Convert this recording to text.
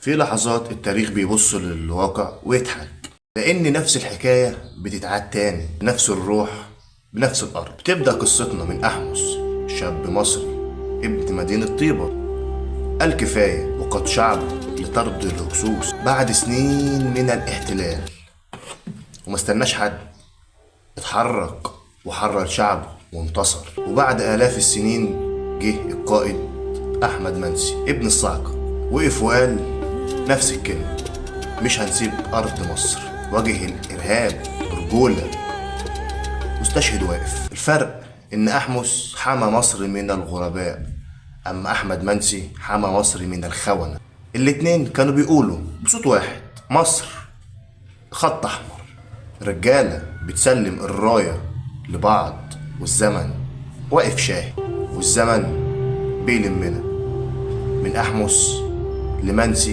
في لحظات التاريخ بيبص للواقع ويضحك، لأن نفس الحكاية بتتعاد تاني بنفس الروح بنفس الأرض. بتبدأ قصتنا من أحمس، شاب مصري ابن مدينة طيبة، قال كفاية وقاد شعبه لطرد الهكسوس بعد سنين من الاحتلال، وما استناش حد، اتحرك وحرر شعبه وانتصر. وبعد آلاف السنين جه القائد أحمد منسي ابن الصعقة، وقف وقال نفس الكلمة: مش هنسيب أرض مصر، واجه الإرهاب برجولة واستشهد واقف. الفرق إن أحمس حمى مصر من الغرباء، أما أحمد منسي حمى مصر من الخونة. الاتنين كانوا بيقولوا بصوت واحد: مصر خط أحمر، رجالة بتسلم الراية لبعض، والزمن واقف شاهد، والزمن بيلمنا. من أحمس لمنسي